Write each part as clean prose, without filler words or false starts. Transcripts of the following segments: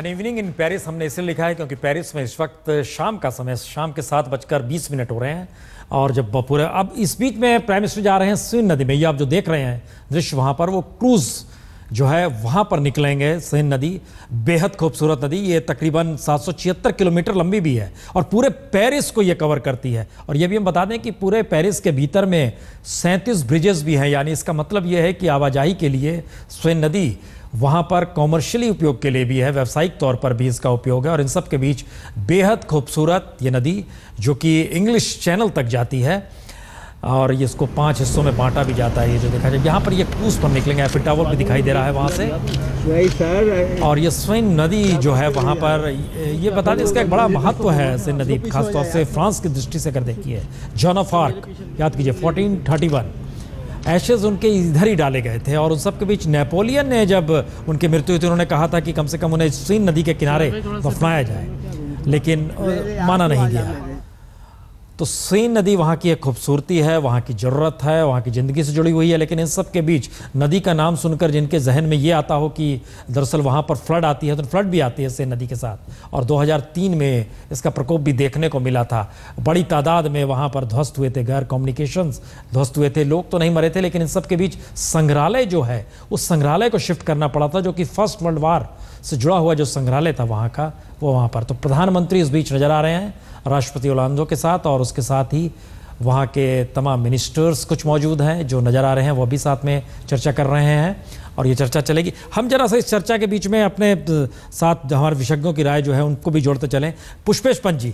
An evening in Paris हमने इसलिए लिखा है क्योंकि पेरिस में इस वक्त शाम का समय, शाम के 7:20 हो रहे हैं। और जब पूरे अब इस बीच में प्राइम मिनिस्टर जा रहे हैं सीन नदी में, ये आप जो देख रहे हैं दृश्य वहाँ पर, वो क्रूज़ जो है वहाँ पर निकलेंगे। सीन नदी बेहद खूबसूरत नदी, ये तकरीबन 776 किलोमीटर लंबी भी है और पूरे पेरिस को ये कवर करती है। और ये भी हम बता दें कि पूरे पेरिस के भीतर में 37 ब्रिजेस भी हैं, यानी इसका मतलब ये है कि आवाजाही के लिए सीन नदी वहाँ पर कॉमर्शियली उपयोग के लिए भी है, व्यावसायिक तौर पर भी इसका उपयोग है। और इन सब के बीच बेहद खूबसूरत ये नदी जो कि इंग्लिश चैनल तक जाती है और ये इसको 5 हिस्सों में बांटा भी जाता है। ये जो देखा जाए यहाँ पर ये क्रूज पर निकलेंगे, एफिल टावर भी दिखाई दे रहा है वहाँ से। और ये सीन नदी जो है वहाँ पर, ये बता दें इसका एक बड़ा महत्व है सीन नदी, खासतौर से फ्रांस की दृष्टि से अगर देखिए। जॉन ऑफ आर्क याद कीजिए 1431 एशेज उनके इधर ही डाले गए थे और उन सब के बीच नेपोलियन ने जब उनकी मृत्यु हुई थी उन्होंने कहा था कि कम से कम उन्हें सीन नदी के किनारे दफनाया जाए, लेकिन माना नहीं गया। तो सीन नदी वहाँ की एक खूबसूरती है, वहाँ की ज़रूरत है, वहाँ की ज़िंदगी से जुड़ी हुई है। लेकिन इन सब के बीच नदी का नाम सुनकर जिनके जहन में ये आता हो कि दरअसल वहाँ पर फ्लड आती है, तो फ्लड भी आती है सीन नदी के साथ। और 2003 में इसका प्रकोप भी देखने को मिला था। बड़ी तादाद में वहाँ पर ध्वस्त हुए थे घर, कम्युनिकेशंस ध्वस्त हुए थे, लोग तो नहीं मरे थे। लेकिन इन सब के बीच संग्रहालय जो है, उस संग्रहालय को शिफ्ट करना पड़ा था, जो कि फर्स्ट वर्ल्ड वार से जुड़ा हुआ जो संग्रहालय था वहाँ का, वो वहाँ पर। तो प्रधानमंत्री इस बीच नज़र आ रहे हैं राष्ट्रपति ओलांदो के साथ, और उसके साथ ही वहाँ के तमाम मिनिस्टर्स कुछ मौजूद हैं जो नज़र आ रहे हैं, वो भी साथ में चर्चा कर रहे हैं और ये चर्चा चलेगी। हम जरा सा इस चर्चा के बीच में अपने साथ हमारे विशेषज्ञों की राय जो है उनको भी जोड़ते चलें। पुष्पेश पंत जी,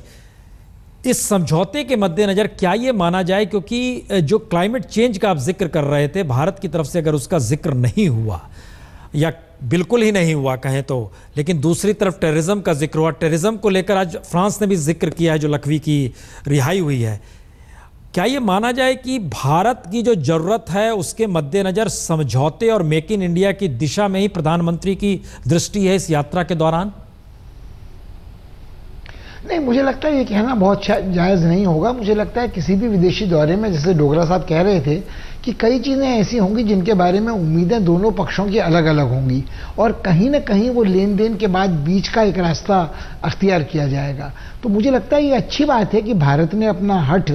इस समझौते के मद्देनज़र क्या ये माना जाए, क्योंकि जो क्लाइमेट चेंज का आप जिक्र कर रहे थे, भारत की तरफ से अगर उसका जिक्र नहीं हुआ या बिल्कुल ही नहीं हुआ कहें तो, लेकिन दूसरी तरफ टेररिज्म का जिक्र हुआ, टेररिज्म को लेकर आज फ्रांस ने भी जिक्र किया है, जो लखवी की रिहाई हुई है। क्या ये माना जाए कि भारत की जो ज़रूरत है उसके मद्देनज़र समझौते और मेक इन इंडिया की दिशा में ही प्रधानमंत्री की दृष्टि है इस यात्रा के दौरान? नहीं, मुझे लगता है ये कहना बहुत जायज़ नहीं होगा। मुझे लगता है किसी भी विदेशी दौरे में, जैसे डोगरा साहब कह रहे थे, कि कई चीज़ें ऐसी होंगी जिनके बारे में उम्मीदें दोनों पक्षों की अलग अलग होंगी और कहीं ना कहीं वो लेन देन के बाद बीच का एक रास्ता अख्तियार किया जाएगा। तो मुझे लगता है ये अच्छी बात है कि भारत ने अपना हठ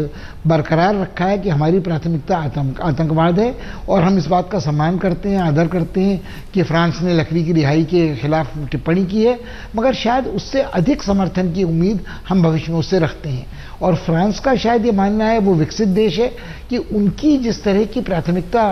बरकरार रखा है कि हमारी प्राथमिकता आतंकवाद है, और हम इस बात का सम्मान करते हैं, आदर करते हैं कि फ्रांस ने लखवी की रिहाई के खिलाफ टिप्पणी की है, मगर शायद उससे अधिक समर्थन की उम्मीद हम भविष्य में उससे रखते हैं। और फ्रांस का शायद ये मानना है, वो विकसित देश है, कि उनकी जिस तरह की प्राथमिकता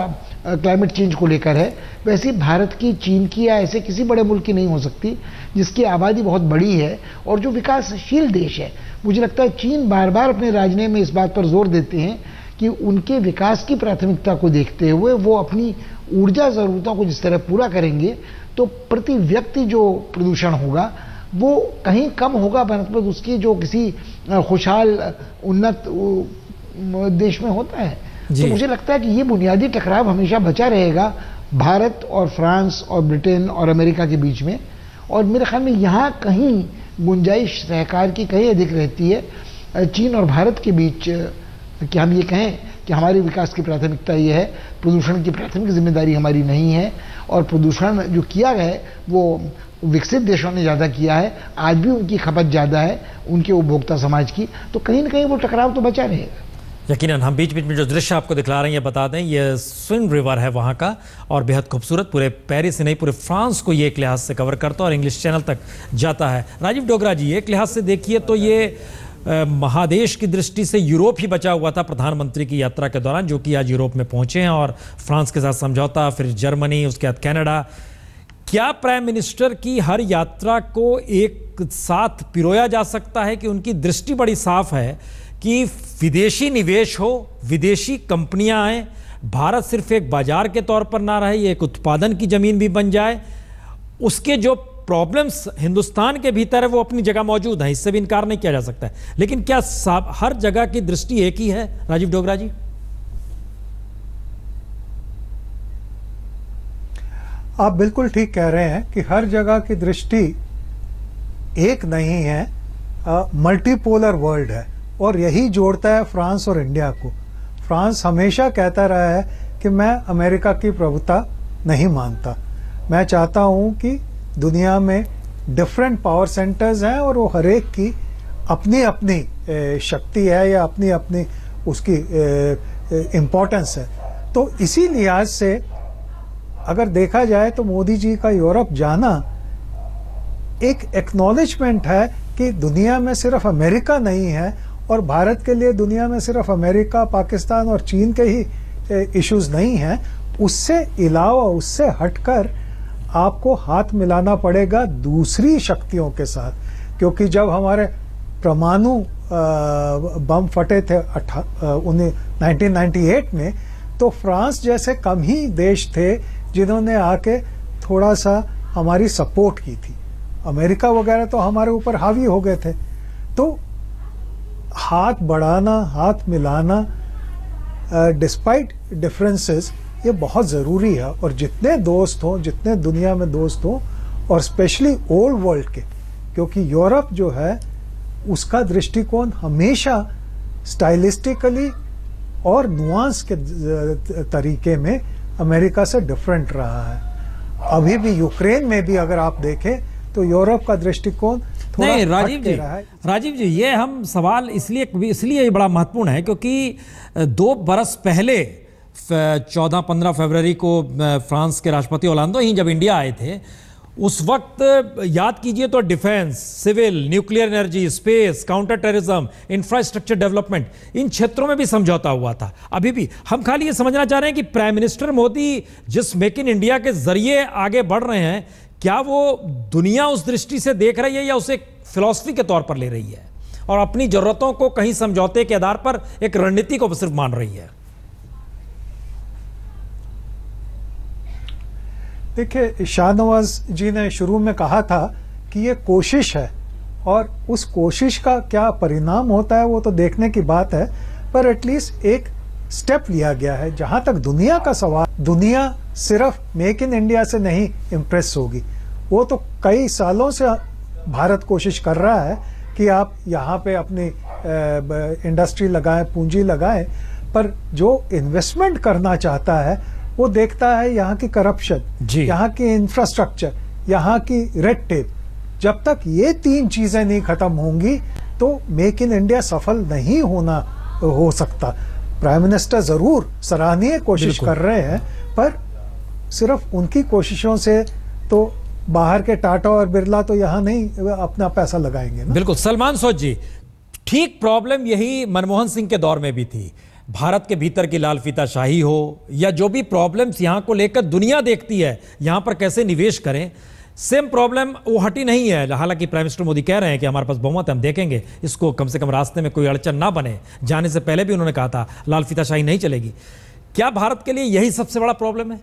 क्लाइमेट चेंज को लेकर है, वैसे भारत की, चीन की या ऐसे किसी बड़े मुल्क की नहीं हो सकती जिसकी आबादी बहुत बड़ी है और जो विकासशील देश है। मुझे लगता है चीन बार बार अपने राजनीति में इस बात पर जोर देते हैं कि उनके विकास की प्राथमिकता को देखते हुए वो अपनी ऊर्जा ज़रूरतों को जिस तरह पूरा करेंगे, तो प्रति व्यक्ति जो प्रदूषण होगा वो कहीं कम होगा बनस्पत उसकी जो किसी खुशहाल उन्नत देश में होता है। तो मुझे लगता है कि ये बुनियादी टकराव हमेशा बचा रहेगा भारत और फ्रांस और ब्रिटेन और अमेरिका के बीच में, और मेरे ख्याल में यहाँ कहीं गुंजाइश सहकार की कहीं अधिक रहती है चीन और भारत के बीच, कि हम ये कहें कि हमारे विकास की प्राथमिकता ये है, प्रदूषण की प्राथमिक जिम्मेदारी हमारी नहीं है, और प्रदूषण जो किया गया है वो विकसित देशों ने ज़्यादा किया है, आज भी उनकी खपत ज़्यादा है उनके उपभोक्ता समाज की, तो कहीं ना कहीं वो टकराव तो बचा रहेगा। यकीनन हम बीच बीच में जो दृश्य आपको दिखला रहे हैं, ये बता दें, ये सीन रिवर है वहाँ का और बेहद खूबसूरत, पूरे पेरिस से नहीं पूरे फ्रांस को ये एक लिहाज से कवर करता है और इंग्लिश चैनल तक जाता है। राजीव डोगरा जी, एक लिहाज से देखिए तो ये महादेश की दृष्टि से यूरोप ही बचा हुआ था प्रधानमंत्री की यात्रा के दौरान, जो कि आज यूरोप में पहुँचे हैं और फ्रांस के साथ समझौता, फिर जर्मनी, उसके बाद कनाडा। क्या प्राइम मिनिस्टर की हर यात्रा को एक साथ पिरोया जा सकता है कि उनकी दृष्टि बड़ी साफ है कि विदेशी निवेश हो, विदेशी कंपनियां आए, भारत सिर्फ एक बाजार के तौर पर ना रहे, ये एक उत्पादन की जमीन भी बन जाए, उसके जो प्रॉब्लम्स हिंदुस्तान के भीतर है वो अपनी जगह मौजूद है, इससे भी इनकार नहीं किया जा सकता है। लेकिन क्या हर जगह की दृष्टि एक ही है? राजीव डोगरा जी, आप बिल्कुल ठीक कह रहे हैं कि हर जगह की दृष्टि एक नहीं है, मल्टीपोलर वर्ल्ड है, और यही जोड़ता है फ्रांस और इंडिया को। फ्रांस हमेशा कहता रहा है कि मैं अमेरिका की प्रभुता नहीं मानता, मैं चाहता हूं कि दुनिया में डिफरेंट पावर सेंटर्स हैं और वो हर एक की अपनी अपनी शक्ति है या अपनी अपनी उसकी इम्पोर्टेंस है। तो इसी लिहाज से अगर देखा जाए तो मोदी जी का यूरोप जाना एक एक्नॉलेजमेंट है कि दुनिया में सिर्फ अमेरिका नहीं है और भारत के लिए दुनिया में सिर्फ अमेरिका, पाकिस्तान और चीन के ही इश्यूज नहीं हैं। उससे अलावा, उससे हटकर आपको हाथ मिलाना पड़ेगा दूसरी शक्तियों के साथ, क्योंकि जब हमारे परमाणु बम फटे थे 1998 में, तो फ्रांस जैसे कम ही देश थे जिन्होंने आके थोड़ा सा हमारी सपोर्ट की थी। अमेरिका वगैरह तो हमारे ऊपर हावी हो गए थे। तो हाथ बढ़ाना, हाथ मिलाना डिस्पाइट डिफरेंसेस, ये बहुत ज़रूरी है। और जितने दोस्त हों, जितने दुनिया में दोस्त हों, और स्पेशली ओल्ड वर्ल्ड के, क्योंकि यूरोप जो है उसका दृष्टिकोण हमेशा स्टाइलिस्टिकली और नुआंस के तरीके में अमेरिका से डिफरेंट रहा है। अभी भी यूक्रेन में भी अगर आप देखें तो यूरोप का दृष्टिकोण नहीं। राजीव जी ये हम सवाल इसलिए बड़ा महत्वपूर्ण है क्योंकि 2 बरस पहले 14-15 फरवरी को फ्रांस के राष्ट्रपति ओलांदो ही जब इंडिया आए थे, उस वक्त याद कीजिए तो defence, civil, nuclear energy, space, counter terrorism, infrastructure development, इन क्षेत्रों में भी समझौता हुआ था। अभी भी हम खाली ये समझना चाह रहे हैं कि प्राइम मिनिस्टर मोदी जिस मेक इन इंडिया के जरिए आगे बढ़ रहे हैं, क्या वो दुनिया उस दृष्टि से देख रही है या उसे फिलॉसफी के तौर पर ले रही है और अपनी जरूरतों को कहीं समझौते के आधार पर एक रणनीति को सिर्फ मान रही है? देखिए, शाहनवाज जी ने शुरू में कहा था कि ये कोशिश है और उस कोशिश का क्या परिणाम होता है वो तो देखने की बात है, पर एटलीस्ट एक स्टेप लिया गया है। जहां तक दुनिया का सवाल, दुनिया सिर्फ मेक इन इंडिया से नहीं इम्प्रेस होगी। वो तो कई सालों से भारत कोशिश कर रहा है कि आप यहाँ पे अपनी इंडस्ट्री लगाएं, पूंजी लगाएं, पर जो इन्वेस्टमेंट करना चाहता है वो देखता है यहाँ की करप्शन, यहाँ की इंफ्रास्ट्रक्चर, यहाँ की रेड टेप। जब तक ये 3 चीजें नहीं खत्म होंगी तो मेक इन इंडिया सफल नहीं हो सकता। प्राइम मिनिस्टर जरूर सराहनीय कोशिश कर रहे हैं, पर सिर्फ उनकी कोशिशों से तो बाहर के टाटा और बिरला तो यहाँ नहीं अपना पैसा लगाएंगे ना। बिल्कुल। सलमान सोच जी, ठीक प्रॉब्लम यही मनमोहन सिंह के दौर में भी थी। भारत के भीतर की लाल फीताशाही हो या जो भी प्रॉब्लम्स यहाँ को लेकर दुनिया देखती है, यहाँ पर कैसे निवेश करें, सेम प्रॉब्लम वो हटी नहीं है। हालांकि प्राइम मिनिस्टर मोदी कह रहे हैं कि हमारे पास बहुमत है, हम देखेंगे, इसको कम से कम रास्ते में कोई अड़चन ना बने। जाने से पहले भी उन्होंने कहा था लाल फीताशाही नहीं चलेगी। क्या भारत के लिए यही सबसे बड़ा प्रॉब्लम है?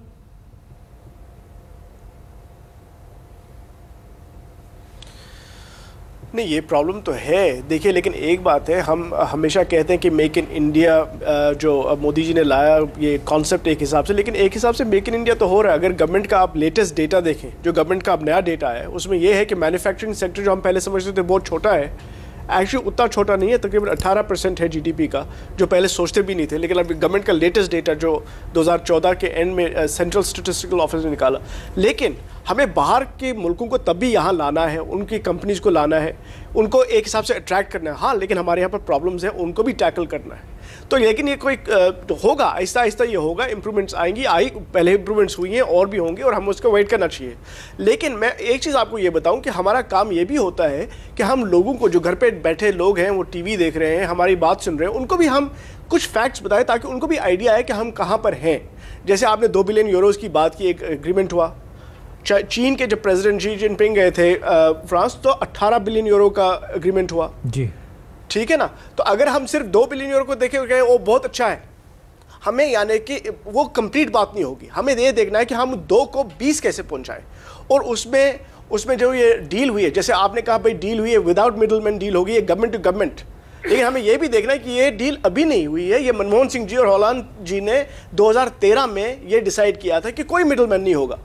नहीं, ये प्रॉब्लम तो है। देखिए, लेकिन एक बात है, हम हमेशा कहते हैं कि मेक इन इंडिया जो मोदी जी ने लाया ये कॉन्सेप्ट एक हिसाब से, लेकिन एक हिसाब से मेक इन इंडिया तो हो रहा है। अगर गवर्नमेंट का आप लेटेस्ट डेटा देखें, जो गवर्नमेंट का अब नया डेटा है, उसमें ये है कि मैन्युफैक्चरिंग सेक्टर जो हम पहले समझते थे बहुत छोटा है, एक्चुअली उतना छोटा नहीं है। तकरीबन 18% है जीडीपी का, जो पहले सोचते भी नहीं थे। लेकिन अब गवर्नमेंट का लेटेस्ट डेटा जो 2014 के एंड में सेंट्रल स्टैटिस्टिकल ऑफिस ने निकाला। लेकिन हमें बाहर के मुल्कों को तब भी यहाँ लाना है, उनकी कंपनीज को लाना है, उनको एक हिसाब से अट्रैक्ट करना है। हाँ, लेकिन हमारे यहाँ पर प्रॉब्लम्स हैं, उनको भी टैकल करना है। तो लेकिन ये कोई होगा, आहिस्ता आहिस्ता ये होगा, इंप्रूवमेंट्स आएंगी। पहले इंप्रूवमेंट्स हुई हैं और भी होंगी, और हम उसको वेट करना चाहिए। लेकिन मैं एक चीज़ आपको ये बताऊं कि हमारा काम ये भी होता है कि हम लोगों को, जो घर पे बैठे लोग हैं, वो टीवी देख रहे हैं, हमारी बात सुन रहे हैं, उनको भी हम कुछ फैक्ट्स बताएं ताकि उनको भी आइडिया आए कि हम कहाँ पर हैं। जैसे आपने 2 बिलियन यूरोज की बात की, एक एग्रीमेंट हुआ। चीन के जब प्रेसिडेंट शी जिनपिंग गए थे फ्रांस, तो 18 बिलियन यूरो का एग्रीमेंट हुआ जी, ठीक है ना। तो अगर हम सिर्फ 2 बिलियन यूरो को देखें गए, वो बहुत अच्छा है हमें, यानी कि वो कंप्लीट बात नहीं होगी। हमें ये देखना है कि हम 2 को 20 कैसे पहुंचाएं। और उसमें जो ये डील हुई है, जैसे आपने कहा भाई डील हुई है, विदाउट मिडलमैन डील होगी, ये गवर्नमेंट टू गवर्नमेंट। लेकिन हमें यह भी देखना है कि ये डील अभी नहीं हुई है। ये मनमोहन सिंह जी और होलांद जी ने 2013 में ये डिसाइड किया था कि कोई मिडलमैन नहीं होगा।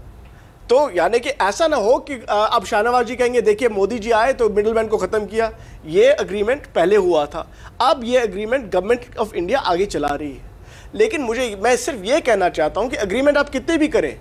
तो यानी कि ऐसा ना हो कि अब शाहनवाज जी कहेंगे देखिए मोदी जी आए तो मिडलमैन को खत्म किया। ये एग्रीमेंट पहले हुआ था, अब ये एग्रीमेंट गवर्नमेंट ऑफ इंडिया आगे चला रही है। लेकिन मैं सिर्फ ये कहना चाहता हूं कि एग्रीमेंट आप कितने भी करें,